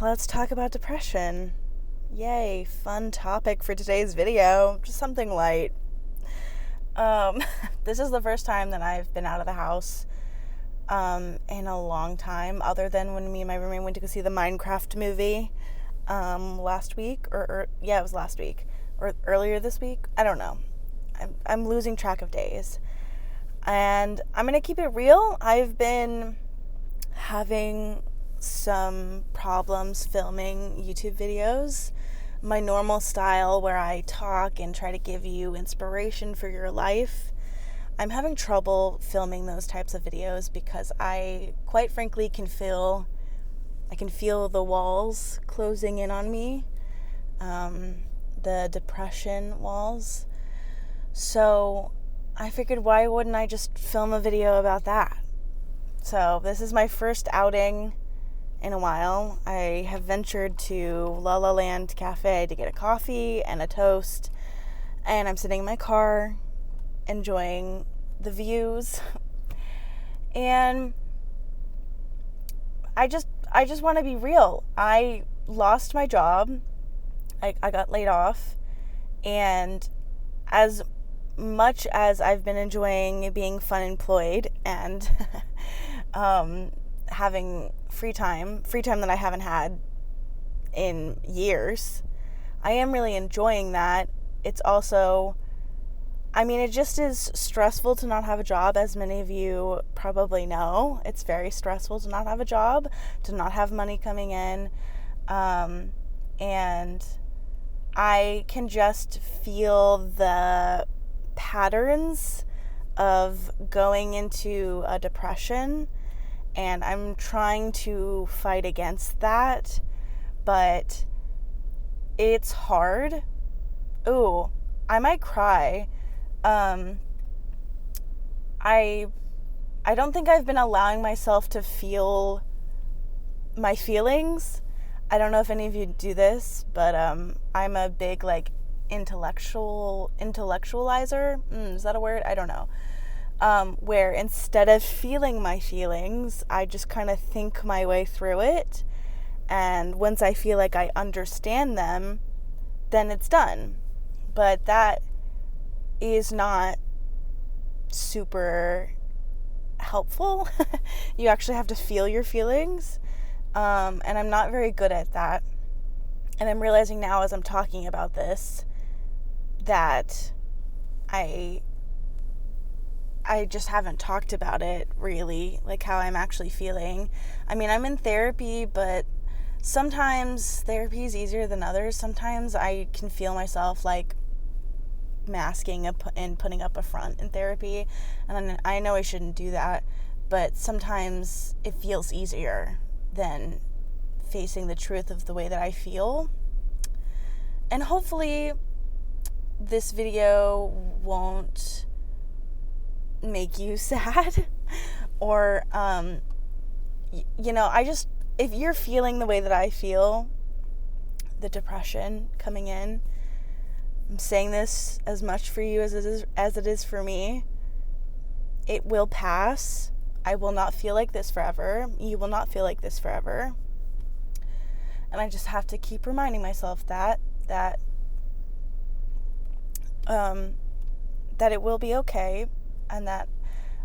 let's talk about depression. Yay, fun topic for today's video. Just something light. This is the first time that I've been out of the house in a long time, other than when me and my roommate went to go see the Minecraft movie last week, or yeah, it was last week, or earlier this week. I don't know. I'm losing track of days. And I'm going to keep it real. I've been having some problems filming YouTube videos. My normal style where I talk and try to give you inspiration for your life. I'm having trouble filming those types of videos because I, quite frankly, can feel the walls closing in on me. The depression walls. So I figured, why wouldn't I just film a video about that? So this is my first outing in a while. I have ventured to La La Land Cafe to get a coffee and a toast, and I'm sitting in my car enjoying the views. And I just want to be real. I lost my job. I got laid off, and as much as I've been enjoying being fun employed and having free time that I haven't had in years, I am really enjoying that. It's also, it just is stressful to not have a job, as many of you probably know. It's very stressful to not have a job, to not have money coming in, and I can just feel the patterns of going into a depression, and I'm trying to fight against that, but it's hard. Ooh, I might cry. I don't think I've been allowing myself to feel my feelings. I don't know if any of you do this, but I'm a big intellectualizer. Is that a word? I don't know. Where instead of feeling my feelings, I just kind of think my way through it. And once I feel like I understand them, then it's done. But that is not super helpful. You actually have to feel your feelings. And I'm not very good at that. And I'm realizing now as I'm talking about this that I just haven't talked about it really, like how I'm actually feeling. I'm in therapy, but sometimes therapy is easier than others. Sometimes I can feel myself masking and putting up a front in therapy, and I know I shouldn't do that, but sometimes it feels easier than facing the truth of the way that I feel. And hopefully this video won't make you sad or if you're feeling the way that I feel, the depression coming in, I'm saying this as much for you as it is for me. It will pass. I will not feel like this forever. You will not feel like this forever. And I just have to keep reminding myself that it will be okay, and that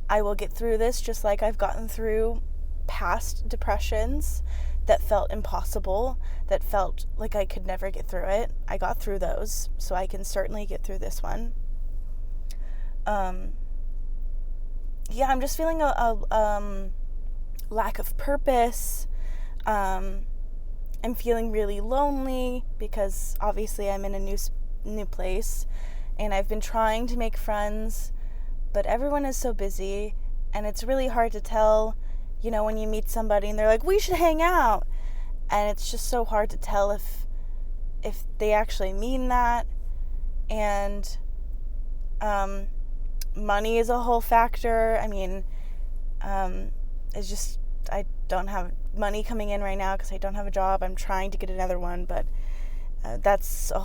I will get through this just like I've gotten through past depressions that felt impossible, that felt like I could never get through it. I got through those, so I can certainly get through this one. I'm just feeling a lack of purpose. I'm feeling really lonely because obviously I'm in a new place, and I've been trying to make friends, but everyone is so busy, and it's really hard to tell, when you meet somebody and they're like, we should hang out, and it's just so hard to tell if they actually mean that. And money is a whole factor. It's just, I don't have money coming in right now because I don't have a job. I'm trying to get another one, but that adds a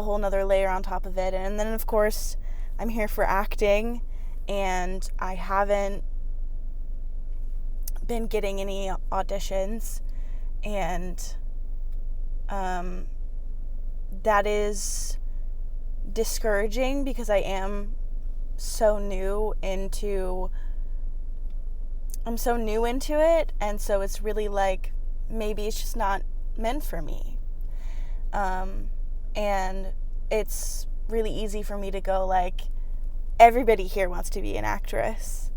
whole nother layer on top of it. And then of course I'm here for acting, and I haven't been getting any auditions, and That is discouraging because I am so new into it, and so it's really like maybe it's just not meant for me. And it's really easy for me to go like, everybody here wants to be an actress.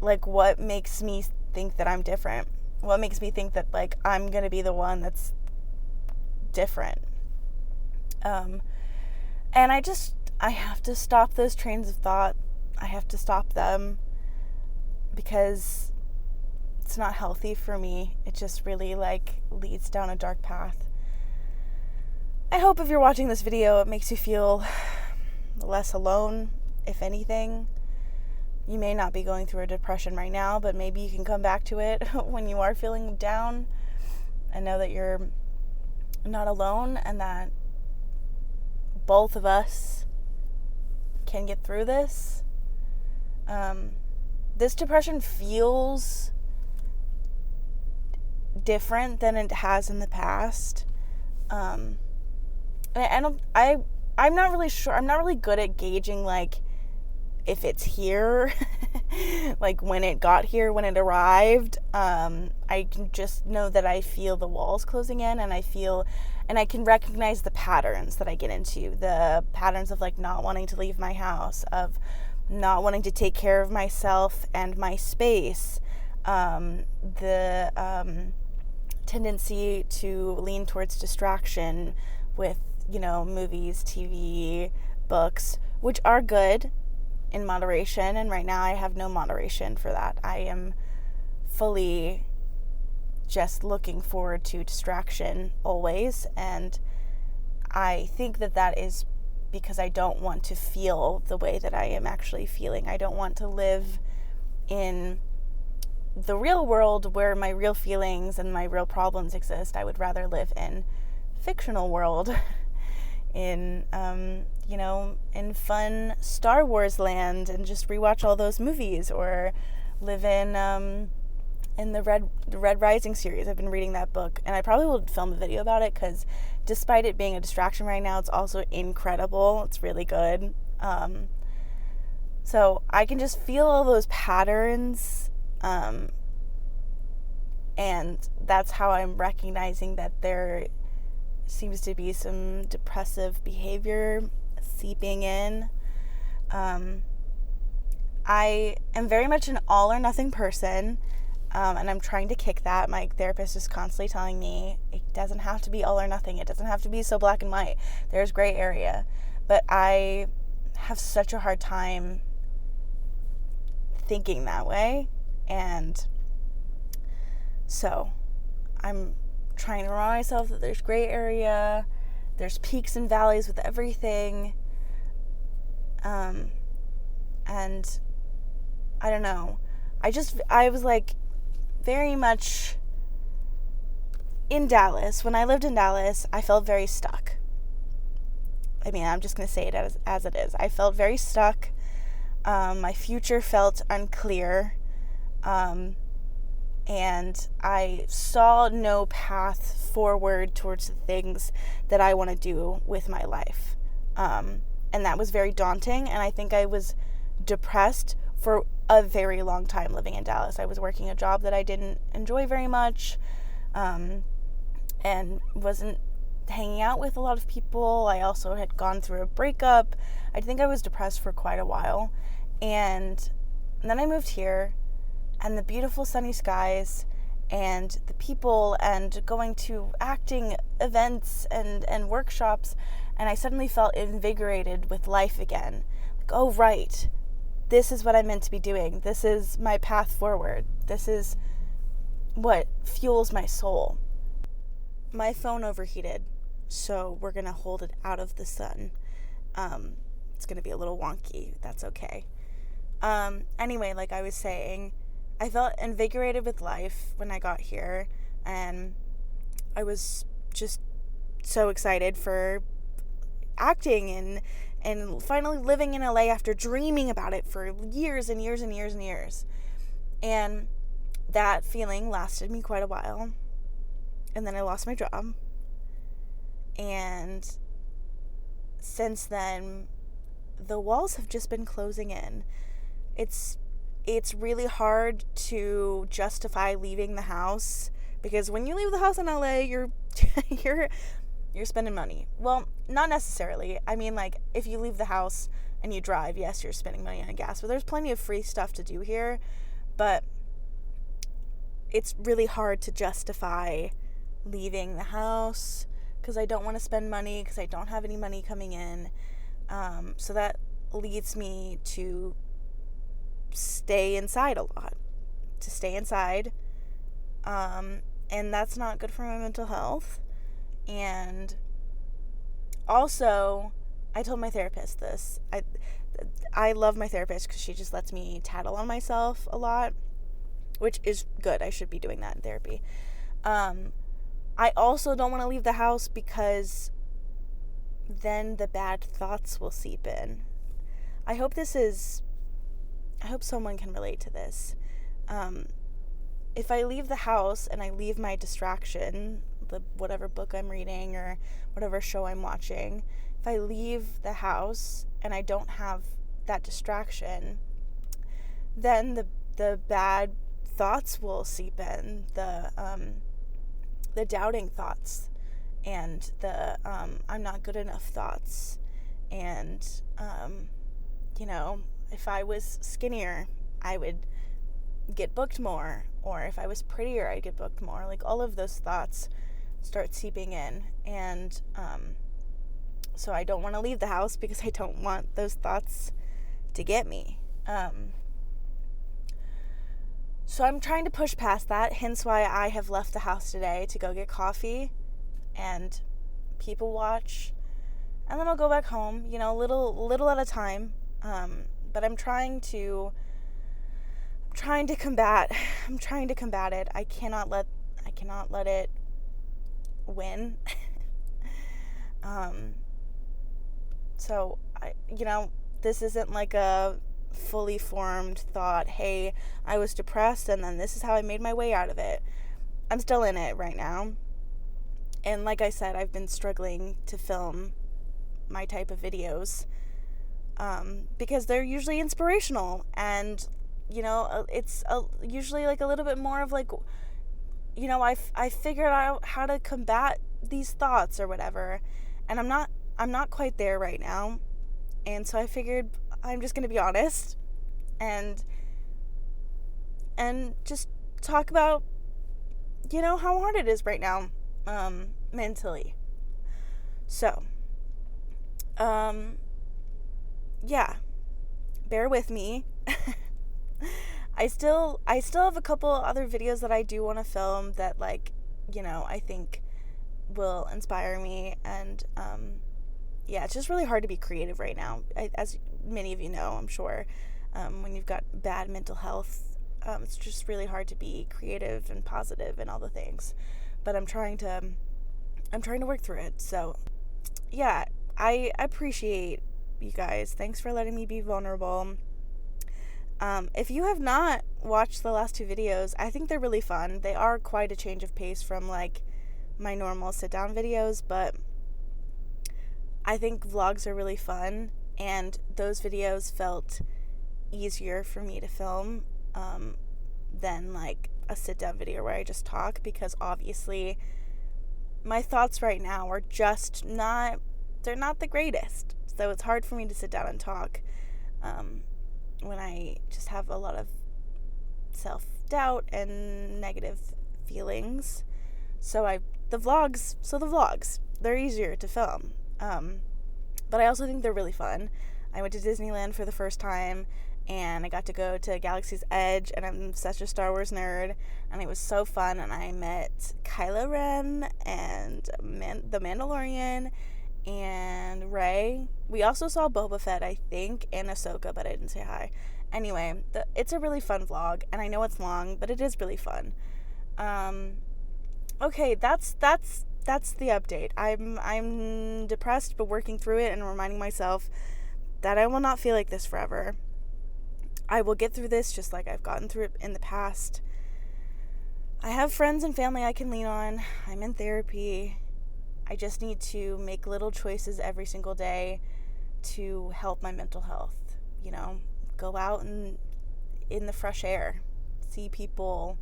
Like, what makes me think that I'm different? What makes me think that like I'm gonna be the one that's different? And I have to stop those trains of thought. I have to stop them because it's not healthy for me. It just really like leads down a dark path. I hope if you're watching this video, it makes you feel less alone, if anything. You may not be going through a depression right now, but maybe you can come back to it when you are feeling down and know that you're not alone and that both of us can get through this. This depression feels different than it has in the past. I'm not really sure. I'm not really good at gauging like if it's here, like when it got here, when it arrived. I can just know that I feel the walls closing in, and I can recognize the patterns that I get into, the patterns of like not wanting to leave my house, of not wanting to take care of myself and my space, the tendency to lean towards distraction with, movies, TV, books, which are good in moderation, and right now I have no moderation for that. I am fully just looking forward to distraction always, and I think that is because I don't want to feel the way that I am actually feeling. I don't want to live in the real world where my real feelings and my real problems exist. I would rather live in fictional world in in fun Star Wars land and just rewatch all those movies, or live in the Red Rising series. I've been reading that book, and I probably will film a video about it because despite it being a distraction right now, it's also incredible. It's really good. So I can just feel all those patterns, and that's how I'm recognizing that there seems to be some depressive behavior seeping in. I am very much an all or nothing person, and I'm trying to kick that. My therapist is constantly telling me it doesn't have to be all or nothing. It doesn't have to be so black and white. There's gray area. But I have such a hard time thinking that way, and so I'm trying to remind myself that there's gray area, there's peaks and valleys with everything, and I don't know. I was like very much in Dallas. When I lived in Dallas, I felt very stuck. I mean, I'm just going to say it as it is. I felt very stuck. My future felt unclear. And I saw no path forward towards the things that I want to do with my life. And that was very daunting, and I think I was depressed for a very long time living in Dallas. I was working a job that I didn't enjoy very much, and wasn't hanging out with a lot of people. I also had gone through a breakup. I think I was depressed for quite a while. And then I moved here, and the beautiful sunny skies and the people and going to acting events and workshops, and I suddenly felt invigorated with life again. Like, oh, right, this is what I'm meant to be doing. This is my path forward. This is what fuels my soul. My phone overheated, so we're going to hold it out of the sun. It's going to be a little wonky. That's okay. Anyway, like I was saying, I felt invigorated with life when I got here, and I was just so excited for acting and finally living in LA after dreaming about it for years and years and years and years. And that feeling lasted me quite a while, and then I lost my job, And since then, the walls have just been closing in. It's really hard to justify leaving the house, because when you leave the house in LA, you're spending money. Well, not necessarily. I mean, like, if you leave the house and you drive, yes, you're spending money on gas, but there's plenty of free stuff to do here. But it's really hard to justify leaving the house because I don't want to spend money, because I don't have any money coming in. So that leads me to stay inside a lot, and that's not good for my mental health. And also, I told my therapist this. I love my therapist because she just lets me tattle on myself a lot, which is good. I should be doing that in therapy. I also don't want to leave the house because then the bad thoughts will seep in. I hope someone can relate to this. If I leave the house and I leave my distraction, whatever book I'm reading or whatever show I'm watching, if I leave the house and I don't have that distraction, then the bad thoughts will seep in, the doubting thoughts, and the I'm not good enough thoughts, and if I was skinnier, I would get booked more, or if I was prettier, I'd get booked more. Like, all of those thoughts start seeping in, and so I don't want to leave the house because I don't want those thoughts to get me. So I'm trying to push past that, hence why I have left the house today to go get coffee and people watch, and then I'll go back home, little at a time. But I'm trying to combat it. I cannot let it win. So this isn't like a fully formed thought, hey, I was depressed and then this is how I made my way out of it. I'm still in it right now. And like I said, I've been struggling to film my type of videos because they're usually inspirational, and it's usually like a little bit more of like, I figured out how to combat these thoughts or whatever, and I'm not quite there right now. And so I figured I'm just going to be honest and just talk about how hard it is right now mentally. So yeah, bear with me. I still have a couple other videos that I do want to film that, like, I think will inspire me, and yeah, it's just really hard to be creative right now. As many of you know, I'm sure, when you've got bad mental health, it's just really hard to be creative and positive and all the things. But I'm trying to work through it. So yeah, I appreciate you guys. Thanks for letting me be vulnerable. If you have not watched the last two videos, I think they're really fun. They are quite a change of pace from like my normal sit down videos, but I think vlogs are really fun, and those videos felt easier for me to film than like a sit down video where I just talk, because obviously my thoughts right now are just not the greatest. So it's hard for me to sit down and talk when I just have a lot of self-doubt and negative feelings. So the vlogs, they're easier to film. But I also think they're really fun. I went to Disneyland for the first time, and I got to go to Galaxy's Edge, and I'm such a Star Wars nerd, and it was so fun. And I met Kylo Ren and the Mandalorian and Rey. We also saw Boba Fett, I think, and Ahsoka, but I didn't say hi. Anyway, it's a really fun vlog, and I know it's long, but it is really fun. Okay, that's the update. I'm depressed, but working through it and reminding myself that I will not feel like this forever. I will get through this just like I've gotten through it in the past. I have friends and family I can lean on. I'm in therapy. I just need to make little choices every single day to help my mental health. Go out and in the fresh air, see people,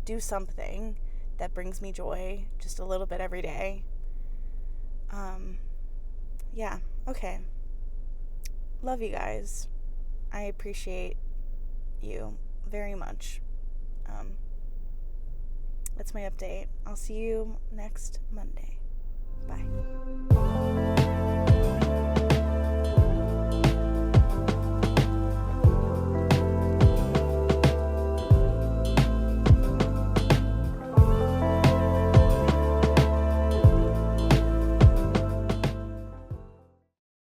do something that brings me joy just a little bit every day. Yeah, okay. Love you guys. I appreciate you very much. That's my update. I'll see you next Monday. Bye.